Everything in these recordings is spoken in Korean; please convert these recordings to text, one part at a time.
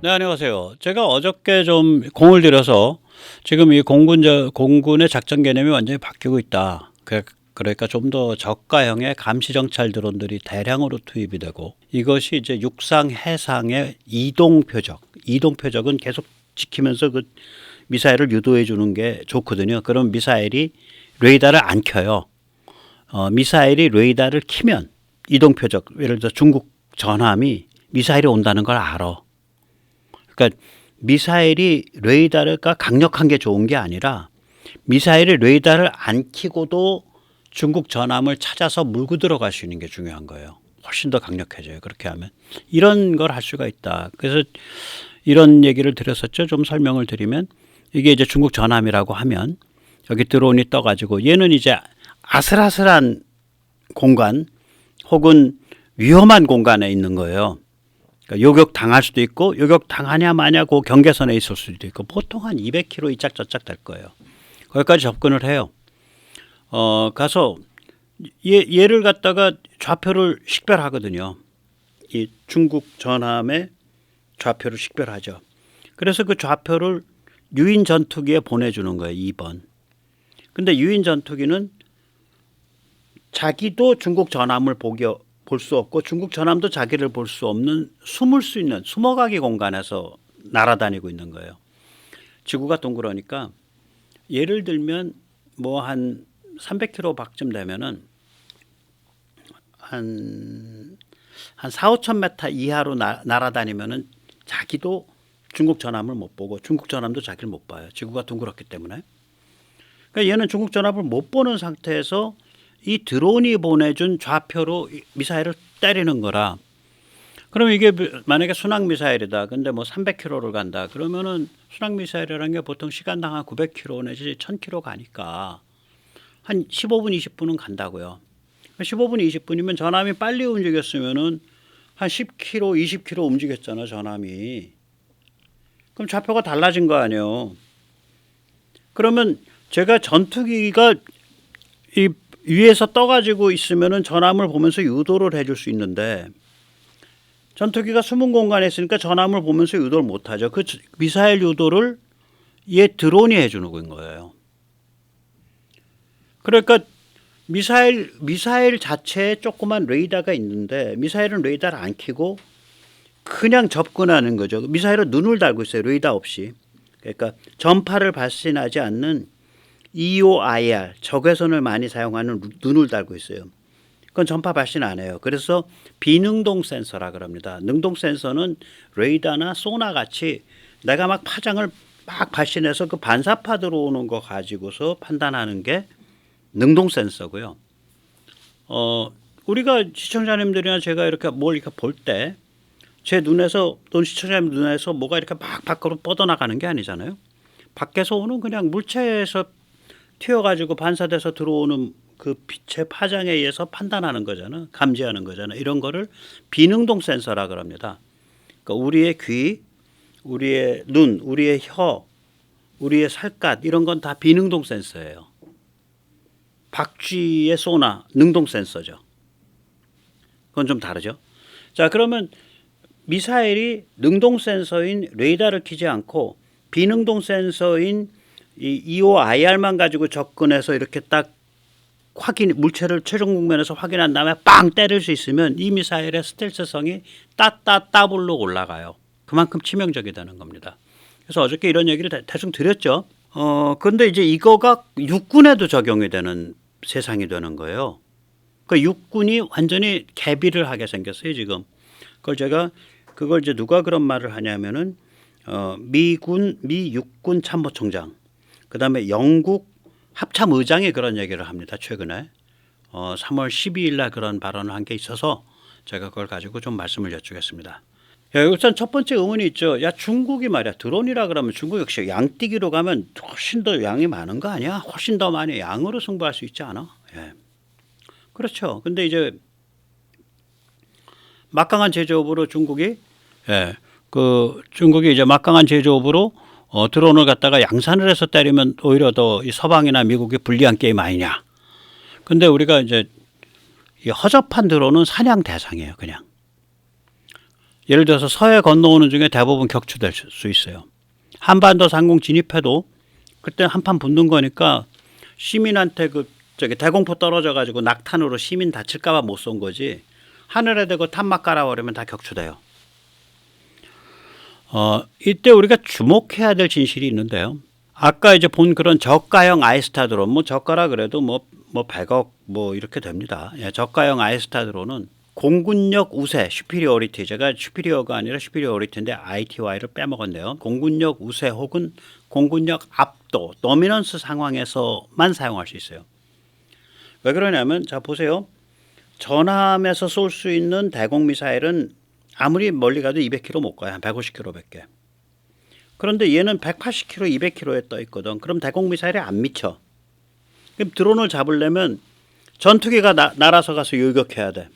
네, 안녕하세요. 제가 어저께 좀 공을 들여서 지금 이 공군의 작전 개념이 완전히 바뀌고 있다. 그러니까 좀 더 저가형의 감시 정찰 드론들이 대량으로 투입이 되고, 이것이 이제 육상, 해상의 이동 표적은 계속 지키면서 그 미사일을 유도해 주는 게 좋거든요. 그럼 미사일이 레이더를 안 켜요. 미사일이 레이더를 키면 이동 표적, 예를 들어 중국 전함이 미사일이 온다는 걸 알아. 그러니까 미사일이 레이더가 강력한 게 좋은 게 아니라 미사일이 레이더를 안 켜고도 중국 전함을 찾아서 물고 들어갈 수 있는 게 중요한 거예요. 훨씬 더 강력해져요. 그렇게 하면. 이런 걸 할 수가 있다. 그래서 이런 얘기를 드렸었죠. 좀 설명을 드리면, 이게 이제 중국 전함이라고 하면 여기 드론이 떠가지고 얘는 이제 아슬아슬한 공간 혹은 위험한 공간에 있는 거예요. 그러니까 요격 당할 수도 있고, 요격 당하냐 마냐 그 경계선에 있을 수도 있고, 보통 한 200km 이짝 저짝 될 거예요. 거기까지 접근을 해요. 가서 얘를 갖다가 좌표를 식별하거든요. 이 중국 전함의 좌표를 식별하죠. 그래서 그 좌표를 유인 전투기에 보내주는 거예요. 2번. 근데 유인 전투기는 자기도 중국 전함을 볼 수 없고 중국 전함도 자기를 볼 수 없는 숨을 수 있는 숨어가기 공간에서 날아다니고 있는 거예요. 지구가 둥그러니까 예를 들면 뭐 한 300km 밖쯤 되면은 한 4, 5천 m 이하로 날아다니면은 자기도 중국 전함을 못 보고 중국 전함도 자기를 못 봐요. 지구가 둥그렇기 때문에. 그러니까 얘는 중국 전함을 못 보는 상태에서 이 드론이 보내준 좌표로 미사일을 때리는 거라. 그럼 이게 만약에 순항 미사일이다. 근데 뭐 300km를 간다. 그러면은 순항 미사일이라는 게 보통 시간당 한 900km 내지 1000km 가니까 한 15분, 20분은 간다고요. 15분, 20분이면 전함이 빨리 움직였으면은 한 10km, 20km 움직였잖아, 전함이. 그럼 좌표가 달라진 거 아니에요. 그러면 제가 전투기가 이 위에서 떠가지고 있으면은 전함을 보면서 유도를 해줄 수 있는데, 전투기가 숨은 공간에 있으니까 전함을 보면서 유도를 못하죠. 그 미사일 유도를 얘 드론이 해주는 거예요. 그러니까 미사일 자체에 조그만 레이더가 있는데, 미사일은 레이더를 안 켜고 그냥 접근하는 거죠. 미사일은 눈을 달고 있어요. 레이더 없이. 그러니까 전파를 발신하지 않는 EOIR, 적외선을 많이 사용하는 눈을 달고 있어요. 그건 전파 발신 안 해요. 그래서 비능동 센서라 그럽니다. 능동 센서는 레이더나 소나 같이 내가 막 파장을 막 발신해서 그 반사파 들어오는 거 가지고서 판단하는 게 능동 센서고요. 우리가 시청자님들이나 제가 이렇게 뭘 이렇게 볼 때 제 눈에서 또는 시청자님 눈에서 뭐가 이렇게 막 밖으로 뻗어나가는 게 아니잖아요. 밖에서 오는 그냥 물체에서 튀어가지고 반사돼서 들어오는 그 빛의 파장에 의해서 판단하는 거잖아. 감지하는 거잖아. 이런 거를 비능동 센서라 그럽니다. 그러니까 우리의 귀, 우리의 눈, 우리의 혀, 우리의 살갗 이런 건 다 비능동 센서예요. 박쥐의 소나 능동 센서죠. 그건 좀 다르죠. 자, 그러면 미사일이 능동 센서인 레이더를 켜지 않고 비능동 센서인 이 EOIR만 가지고 접근해서 이렇게 딱 물체를 최종 국면에서 확인한 다음에 빵 때릴 수 있으면 이 미사일의 스텔스성이 따블로 올라가요. 그만큼 치명적이라는 겁니다. 그래서 어저께 이런 얘기를 대충 드렸죠. 근데 이제 이거가 육군에도 적용이 되는 세상이 되는 거예요. 그 육군이 완전히 개비를 하게 생겼어요, 지금. 그걸 이제 누가 그런 말을 하냐면은 미 육군 참모총장, 그다음에 영국 합참의장이 그런 얘기를 합니다. 최근에 3월 12일 날 그런 발언을 한 게 있어서 제가 그걸 가지고 좀 말씀을 여쭈겠습니다. 우선 첫 번째 의문이 있죠. 야, 중국이 말이야 드론이라 그러면 중국 역시 양뛰기로 가면 훨씬 더 양이 많은 거 아니야? 훨씬 더 많이 양으로 승부할 수 있지 않아? 예. 그렇죠. 근데 이제 막강한 제조업으로 중국이 이제 막강한 제조업으로 드론을 갖다가 양산을 해서 때리면 오히려 더 이 서방이나 미국이 불리한 게임 아니냐. 근데 우리가 이제 이 허접한 드론은 사냥 대상이에요, 그냥. 예를 들어서 서해 건너오는 중에 대부분 격추될 수 있어요. 한반도 상공 진입해도 그때 한판 붙는 거니까 시민한테 대공포 떨어져 가지고 낙탄으로 시민 다칠까 봐 못 쏜 거지. 하늘에 대고 탄막 깔아버리면 다 격추돼요. 이때 우리가 주목해야 될 진실이 있는데요. 아까 이제 본 그런 저가형 아이스타 드론, 뭐 저가라 그래도 뭐 100억 뭐 이렇게 됩니다. 예, 저가형 아이스타 드론은 공군력 우세, 슈피리어리티, 제가 슈피리어가 아니라 슈피리어리티인데 ITY를 빼먹었네요. 공군력 우세 혹은 공군력 압도, 도미넌스 상황에서만 사용할 수 있어요. 왜 그러냐면 자 보세요. 전함에서 쏠 수 있는 대공 미사일은 아무리 멀리 가도 200km 못 가요. 한 150km밖에. 그런데 얘는 180km, 200km에 떠 있거든. 그럼 대공 미사일이 안 미쳐. 그럼 드론을 잡으려면 전투기가 날아서 가서 요격해야 돼.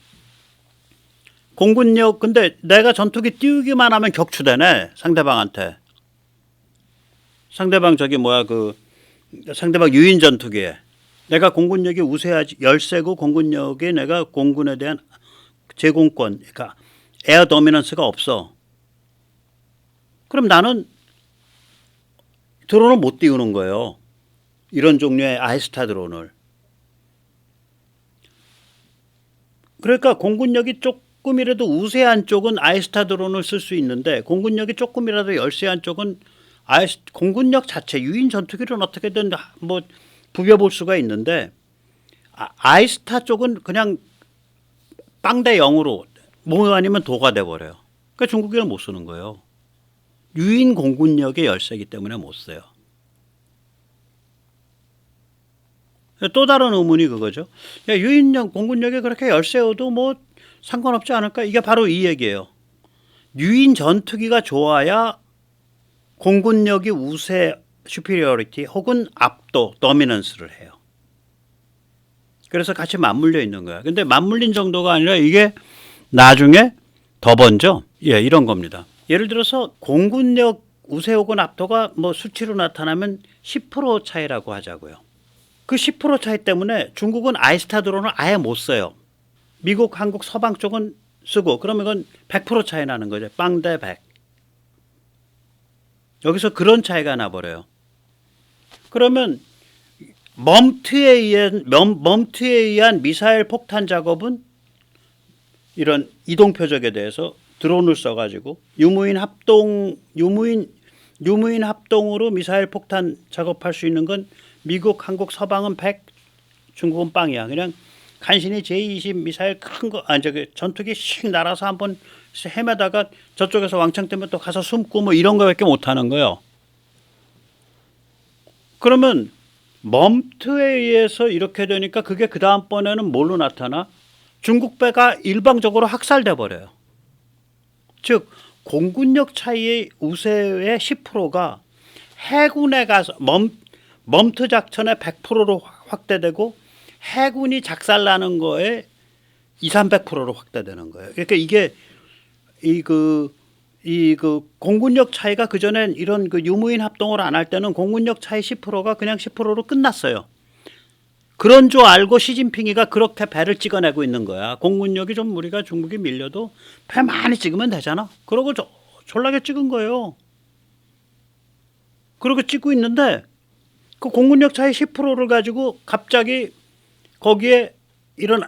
공군력, 근데 내가 전투기 띄우기만 하면 격추되네. 상대방한테. 상대방 상대방 유인 전투기에. 내가 공군력이 우세하지, 열세고 공군력에 내가 공군에 대한 제공권, 그러니까 에어 도미넌스가 없어. 그럼 나는 드론을 못 띄우는 거예요. 이런 종류의 아이스타 드론을. 그러니까 공군력이 조금이라도 우세한 쪽은 아이스타 드론을 쓸 수 있는데 공군력이 조금이라도 열세한 쪽은 공군력 자체 유인 전투기는 어떻게든 뭐 부벼볼 수가 있는데 아이스타 쪽은 그냥 빵대 0으로 뭐 아니면 도가 돼버려요. 그러니까 중국에는 못 쓰는 거예요. 유인 공군력의 열세기 때문에 못 써요. 또 다른 의문이 그거죠. 야, 유인력 공군력이 그렇게 열세여도 뭐 상관없지 않을까? 이게 바로 이 얘기예요. 유인 전투기가 좋아야 공군력이 우세 슈피리어리티 혹은 압도 도미넌스를 해요. 그래서 같이 맞물려 있는 거야. 근데 맞물린 정도가 아니라 이게 나중에 더 번져. 예, 이런 겁니다. 예를 들어서 공군력 우세 혹은 압도가 뭐 수치로 나타나면 10% 차이라고 하자고요. 그 10% 차이 때문에 중국은 아이스타 드론을 아예 못 써요. 미국, 한국, 서방 쪽은 쓰고 그러면 이건 100% 차이 나는 거죠. 빵대 100. 여기서 그런 차이가 나버려요. 그러면 멈트에 의한 미사일 폭탄 작업은 이런 이동 표적에 대해서 드론을 써가지고 유무인 합동으로 미사일 폭탄 작업할 수 있는 건 미국, 한국, 서방은 100, 중국은 빵이야. 그냥 간신히 J-20 미사일 큰 거, 전투기 씩 날아서 한번 헤매다가 저쪽에서 왕창 뜨면 또 가서 숨고 뭐 이런 거밖에 못 하는 거예요. 그러면 멈트에 의해서 이렇게 되니까 그게 그 다음번에는 뭘로 나타나? 중국 배가 일방적으로 학살돼 버려요. 즉 공군력 차이의 우세의 10%가 해군에 가서 멈트 작전의 100%로 확대되고 해군이 작살나는 거에 200~300%로 확대되는 거예요. 그러니까 이게 공군력 차이가 그전엔 이런 유무인 합동을 안 할 때는 공군력 차이 10%가 그냥 10%로 끝났어요. 그런 줄 알고 시진핑이가 그렇게 배를 찍어내고 있는 거야. 공군력이 좀 우리가 중국이 밀려도 배 많이 찍으면 되잖아. 그러고 졸라게 찍은 거예요. 그러고 찍고 있는데 그 공군력 차이 10%를 가지고 갑자기 거기에 이런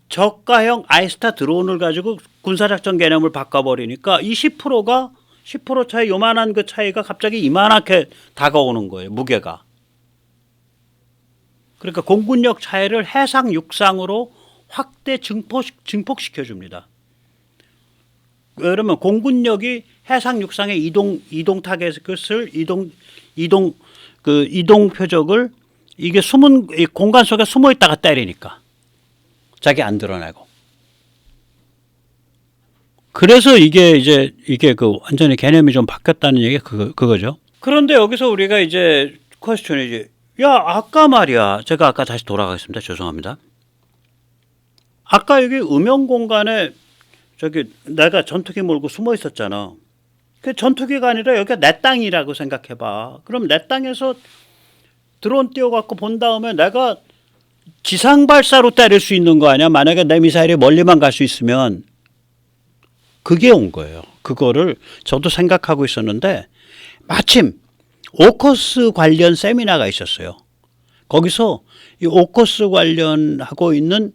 저가형 아이스타 드론을 가지고 군사작전 개념을 바꿔버리니까 이 10%가 10% 차이 요만한 그 차이가 갑자기 이만하게 다가오는 거예요. 무게가. 그러니까 공군력 차이를 해상 육상으로 확대 증폭시켜 줍니다. 그러면 공군력이 해상 육상의 이동 타겟을 이동 표적을 이게 숨은 공간 속에 숨어 있다가 때리니까 자기 안 드러내고. 그래서 이게 완전히 개념이 좀 바뀌었다는 얘기 그거죠. 그런데 여기서 우리가 이제 퀘스천이지. 야, 아까 말이야. 제가 아까 다시 돌아가겠습니다. 죄송합니다. 아까 여기 음영 공간에 내가 전투기 몰고 숨어 있었잖아. 그 전투기가 아니라 여기가 내 땅이라고 생각해봐. 그럼 내 땅에서 드론 띄워갖고 본 다음에 내가 지상 발사로 때릴 수 있는 거 아니야? 만약에 내 미사일이 멀리만 갈 수 있으면 그게 온 거예요. 그거를 저도 생각하고 있었는데 마침 오커스 관련 세미나가 있었어요. 거기서 이 오커스 관련하고 있는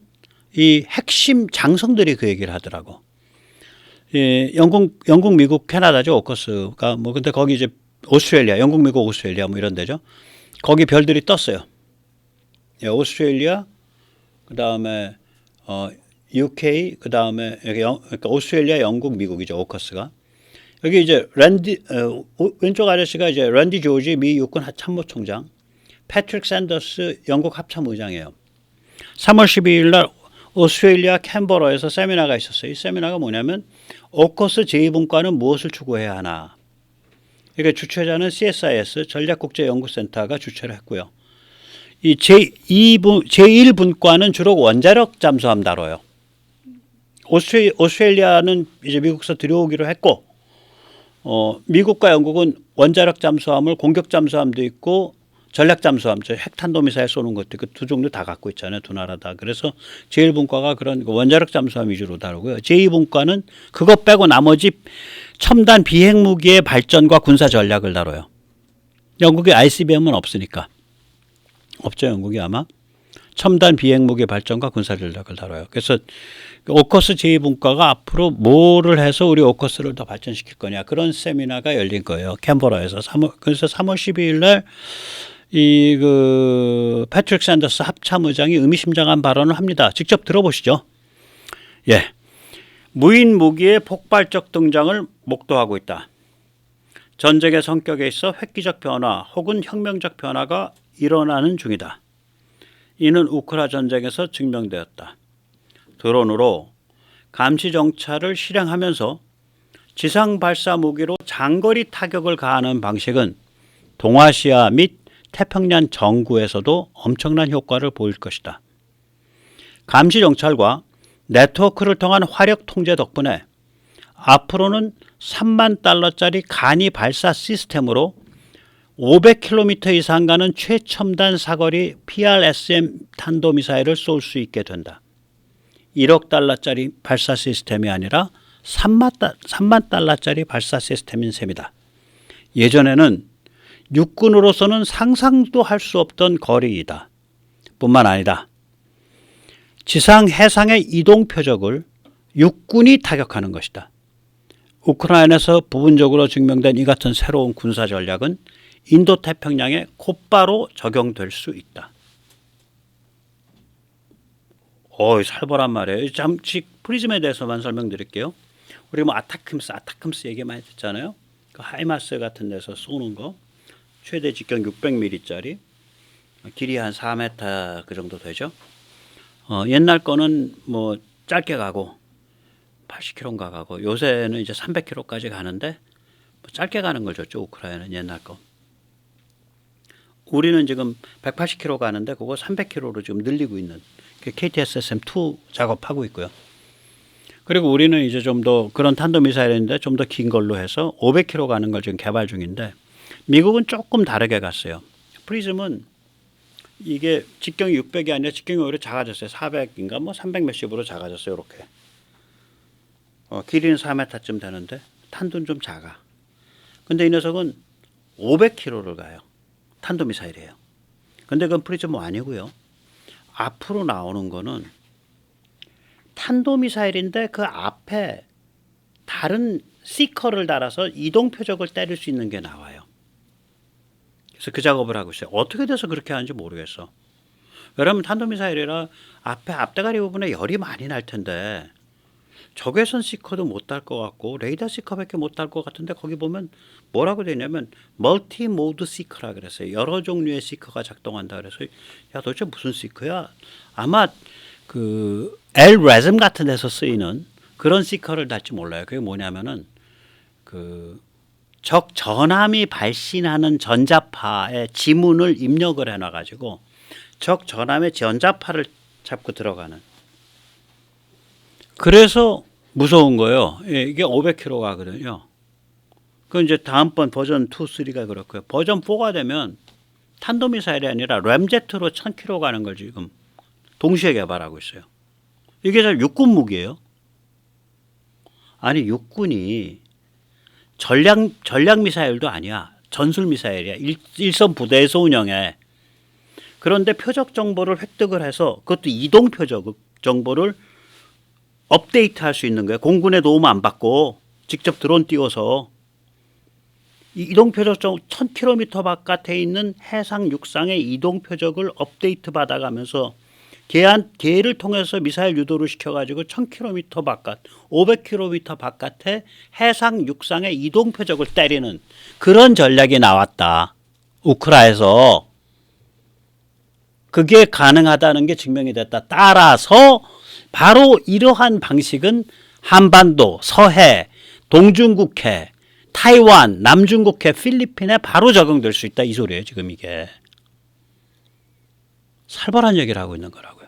이 핵심 장성들이 그 얘기를 하더라고. 예, 영국, 미국, 캐나다죠. 오커스가 뭐 근데 거기 이제 오스트레일리아, 영국, 미국, 오스트레일리아 뭐 이런 데죠. 거기 별들이 떴어요. 예, 오스트레일리아, 그 다음에 UK, 그 다음에 그러니까 오스트레일리아, 영국, 미국이죠. 오커스가. 여기 이제 왼쪽 아저씨가 이제 랜디 조지 미 육군 참모총장, 패트릭 샌더스 영국 합참의장이에요. 3월 12일 날 오스트레일리아 캔버라에서 세미나가 있었어요. 이 세미나가 뭐냐면 오커스 제2분과는 무엇을 추구해야 하나. 그러니까 주최자는 CSIS 전략국제연구센터가 주최를 했고요. 이 제1분과는 주로 원자력 잠수함 다뤄요. 오스트레일리아는 이제 미국에서 들여오기로 했고, 미국과 영국은 원자력 잠수함을 공격 잠수함도 있고 전략 잠수함, 핵탄도미사일 쏘는 것도 있고 두 종류 다 갖고 있잖아요. 두 나라 다. 그래서 제1분과가 그런 원자력 잠수함 위주로 다루고요. 제2분과는 그것 빼고 나머지 첨단 비핵무기의 발전과 군사 전략을 다뤄요. 영국에 ICBM은 없으니까. 없죠. 영국이 아마. 첨단 비핵무기 발전과 군사 전략을 다뤄요. 그래서 오커스 제2분과가 앞으로 뭐를 해서 우리 오커스를 더 발전시킬 거냐. 그런 세미나가 열린 거예요. 캔버라에서. 그래서 3월 12일 날 패트릭 샌더스 합참의장이 의미심장한 발언을 합니다. 직접 들어보시죠. 예. 무인 무기의 폭발적 등장을 목도하고 있다. 전쟁의 성격에 있어 획기적 변화 혹은 혁명적 변화가 일어나는 중이다. 이는 우크라 전쟁에서 증명되었다. 드론으로 감시 정찰을 실행하면서 지상 발사 무기로 장거리 타격을 가하는 방식은 동아시아 및 태평양 정구에서도 엄청난 효과를 보일 것이다. 감시 정찰과 네트워크를 통한 화력 통제 덕분에 앞으로는 3만 달러짜리 간이 발사 시스템으로 500km 이상 가는 최첨단 사거리 PRSM 탄도미사일을 쏠 수 있게 된다. 1억 달러짜리 발사 시스템이 아니라 3만 달러짜리 발사 시스템인 셈이다. 예전에는 육군으로서는 상상도 할 수 없던 거리이다. 뿐만 아니다. 지상 해상의 이동 표적을 육군이 타격하는 것이다. 우크라이나에서 부분적으로 증명된 이 같은 새로운 군사 전략은 인도태평양에 곧바로 적용될 수 있다. 살벌한 말이에요. 잠시 프리즘에 대해서만 설명드릴게요. 우리 뭐 아타크임스 얘기 많이 듣잖아요. 그 하이마스 같은 데서 쏘는 거. 최대 직경 600mm짜리. 길이 한 4m 그 정도 되죠. 옛날 거는 뭐 짧게 가고 80km인가 가고 요새는 이제 300km까지 가는데 뭐 짧게 가는 걸 줬죠. 우크라이나는 옛날 거. 우리는 지금 180km 가는데 그거 300km로 지금 늘리고 있는 KTSSM-2 작업하고 있고요. 그리고 우리는 이제 좀 더 그런 탄도미사일인데 좀 더 긴 걸로 해서 500km 가는 걸 지금 개발 중인데 미국은 조금 다르게 갔어요. 프리즘은 이게 직경이 600이 아니라 직경이 오히려 작아졌어요. 400인가 뭐 300 몇십으로 작아졌어요. 이렇게. 길이는 4m쯤 되는데 탄도는 좀 작아. 근데 이 녀석은 500km를 가요. 탄도미사일이에요. 근데 그건 프리즘은 아니고요. 앞으로 나오는 거는 탄도미사일인데 그 앞에 다른 시커를 달아서 이동 표적을 때릴 수 있는 게 나와요. 그래서 그 작업을 하고 있어요. 어떻게 돼서 그렇게 하는지 모르겠어. 왜냐하면 탄도미사일이라 앞에 앞대가리 부분에 열이 많이 날 텐데 적외선 시커도 못 달 것 같고 레이더 시커밖에 못 달 것 같은데 거기 보면 뭐라고 되냐면 멀티 모드 시커라 그랬어요. 여러 종류의 시커가 작동한다 그래서 야 도대체 무슨 시커야? 아마 그 LRASM 같은 데서 쓰이는 그런 시커를 달지 몰라요. 그게 뭐냐면은 그 적 전함이 발신하는 전자파의 지문을 입력을 해놔가지고 적 전함의 전자파를 잡고 들어가는. 그래서 무서운 거예요. 이게 500km 가거든요. 그 이제 다음번 버전 2, 3가 그렇고요. 버전 4가 되면 탄도미사일이 아니라 램제트로 1000km 가는 걸 지금 동시에 개발하고 있어요. 이게 잘 육군 무기예요. 아니 육군이 전략 미사일도 아니야. 전술 미사일이야. 일선 부대에서 운영해. 그런데 표적 정보를 획득을 해서 그것도 이동 표적 정보를 업데이트할 수 있는 거야. 공군의 도움 안 받고 직접 드론 띄워서 이동 표적 1000km 바깥에 있는 해상 육상의 이동 표적을 업데이트 받아가면서 걔를 통해서 미사일 유도를 시켜가지고 1000km 바깥, 500km 바깥에 해상 육상의 이동 표적을 때리는 그런 전략이 나왔다. 우크라에서. 그게 가능하다는 게 증명이 됐다. 따라서 바로 이러한 방식은 한반도, 서해, 동중국해, 타이완, 남중국해, 필리핀에 바로 적용될 수 있다. 이 소리예요. 지금 이게. 살벌한 얘기를 하고 있는 거라고요.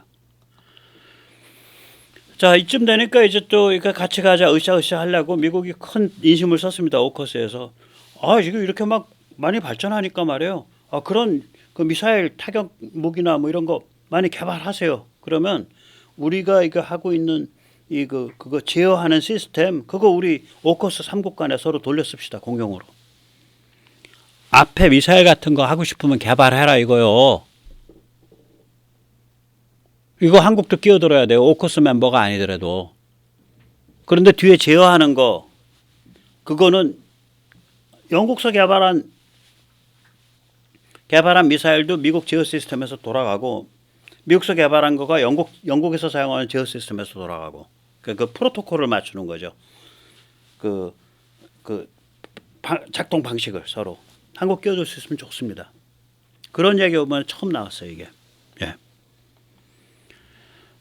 자, 이쯤 되니까 이제 또 같이 가자 으쌰으쌰 하려고 미국이 큰 인심을 썼습니다. 오커스에서. 아, 지금 이렇게 막 많이 발전하니까 말이에요. 아, 그런 그 미사일 타격 무기나 뭐 이런 거 많이 개발하세요. 그러면 우리가 이거 하고 있는 그거 제어하는 시스템 그거 우리 오커스 3국 간에 서로 돌려 씁시다. 공용으로. 앞에 미사일 같은 거 하고 싶으면 개발해라 이거요. 이거 한국도 끼어들어야 돼요. 오커스 멤버가 아니더라도. 그런데 뒤에 제어하는 거 그거는 영국서 개발한 미사일도 미국 제어 시스템에서 돌아가고 미국서 개발한 거가 영국에서 사용하는 제어 시스템에서 돌아가고 그 프로토콜을 맞추는 거죠. 작동 방식을 서로 한국 끼워줄 수 있으면 좋습니다. 그런 얘기 오면 처음 나왔어요 이게. 예.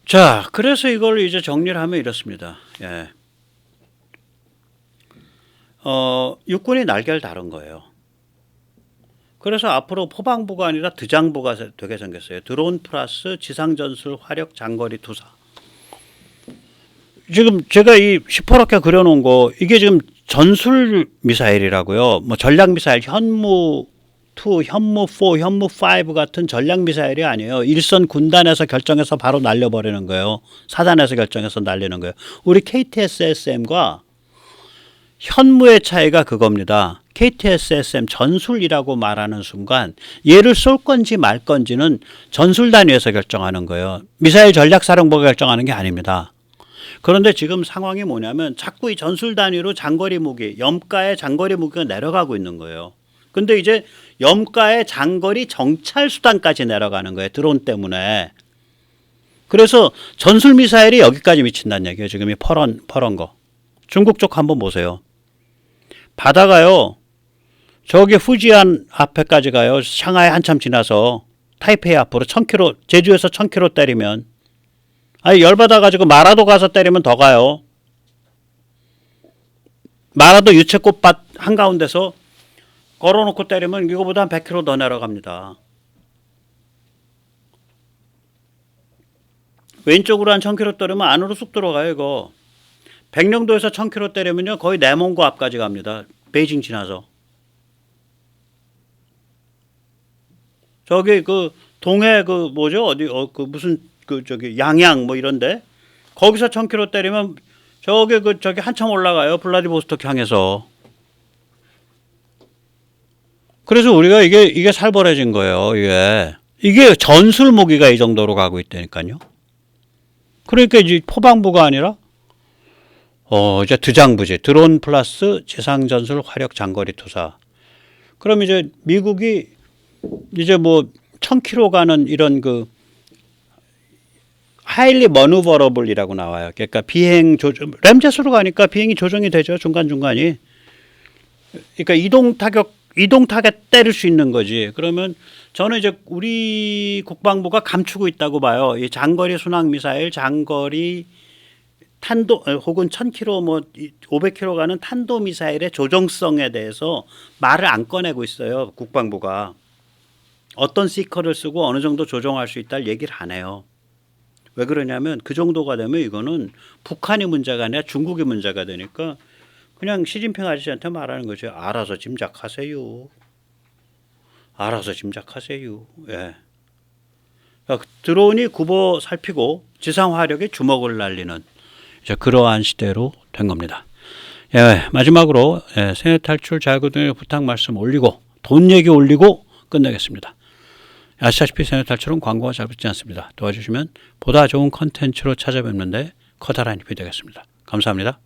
자, 그래서 이걸 이제 정리를 하면 이렇습니다. 예. 육군이 날개를 다른 거예요. 그래서 앞으로 포방부가 아니라 드장부가 되게 생겼어요. 드론 플러스 지상전술 화력 장거리 투사. 지금 제가 이 시퍼렇게 그려놓은 거 이게 지금 전술 미사일이라고요. 뭐 전략 미사일 현무 2, 현무 4, 현무 5 같은 전략 미사일이 아니에요. 일선 군단에서 결정해서 바로 날려버리는 거예요. 사단에서 결정해서 날리는 거예요. 우리 KTSSM과 현무의 차이가 그겁니다. KTSSM 전술이라고 말하는 순간 얘를 쏠 건지 말 건지는 전술 단위에서 결정하는 거예요. 미사일 전략사령부가 결정하는 게 아닙니다. 그런데 지금 상황이 뭐냐면 자꾸 이 전술 단위로 장거리 무기, 염가의 장거리 무기가 내려가고 있는 거예요. 근데 이제 염가의 장거리 정찰 수단까지 내려가는 거예요. 드론 때문에. 그래서 전술 미사일이 여기까지 미친다는 얘기예요. 지금 이 퍼런 거. 중국 쪽 한번 보세요. 바다가요. 저기 후지안 앞에까지 가요. 상하이 한참 지나서 타이페이 앞으로 1000km, 제주에서 1000km 때리면 아니 열받아가지고 마라도 가서 때리면 더 가요. 마라도 유채꽃밭 한가운데서 걸어놓고 때리면 이거보다 한 100km 더 내려갑니다. 왼쪽으로 한 1000km 때리면 안으로 쑥 들어가요. 이거 백령도에서 1000km 때리면요 거의 내몽고 앞까지 갑니다. 베이징 지나서. 저기 그 동해 그 뭐죠 어디 무슨 저기 양양 뭐 이런데 거기서 1000km 때리면 저기 한참 올라가요. 블라디보스토크 향해서. 그래서 우리가 이게 살벌해진 거예요. 이게 전술 무기가 이 정도로 가고 있다니까요. 그러니까 이제 포방부가 아니라 이제 드장부지. 드론 플러스 지상전술 화력 장거리 투사. 그럼 이제 미국이 이제 뭐 1000km 가는 이런 하일리 머누버러블이라고 나와요. 그러니까 비행 조정, 램젯으로 가니까 비행이 조정이 되죠. 중간중간이. 그러니까 이동 타겟 때릴 수 있는 거지. 그러면 저는 이제 우리 국방부가 감추고 있다고 봐요. 이 장거리 순항 미사일, 장거리 탄도 혹은 1000km 뭐 500km 가는 탄도 미사일의 조정성에 대해서 말을 안 꺼내고 있어요. 국방부가. 어떤 시커를 쓰고 어느 정도 조정할 수 있다를 얘기를 안 해요. 왜 그러냐면 그 정도가 되면 이거는 북한이 문제가 아니라 중국이 문제가 되니까 그냥 시진핑 아저씨한테 말하는 거죠. 알아서 짐작하세요. 알아서 짐작하세요. 예. 그러니까 드론이 굽어 살피고 지상 화력에 주먹을 날리는 이제 그러한 시대로 된 겁니다. 예, 마지막으로 세뇌 탈출 자유고등의 부탁 말씀 올리고 돈 얘기 올리고 끝내겠습니다. 아시다시피 세뇌 탈출은 광고가 잘 붙지 않습니다. 도와주시면 보다 좋은 컨텐츠로 찾아뵙는데 커다란 힘이 되겠습니다. 감사합니다.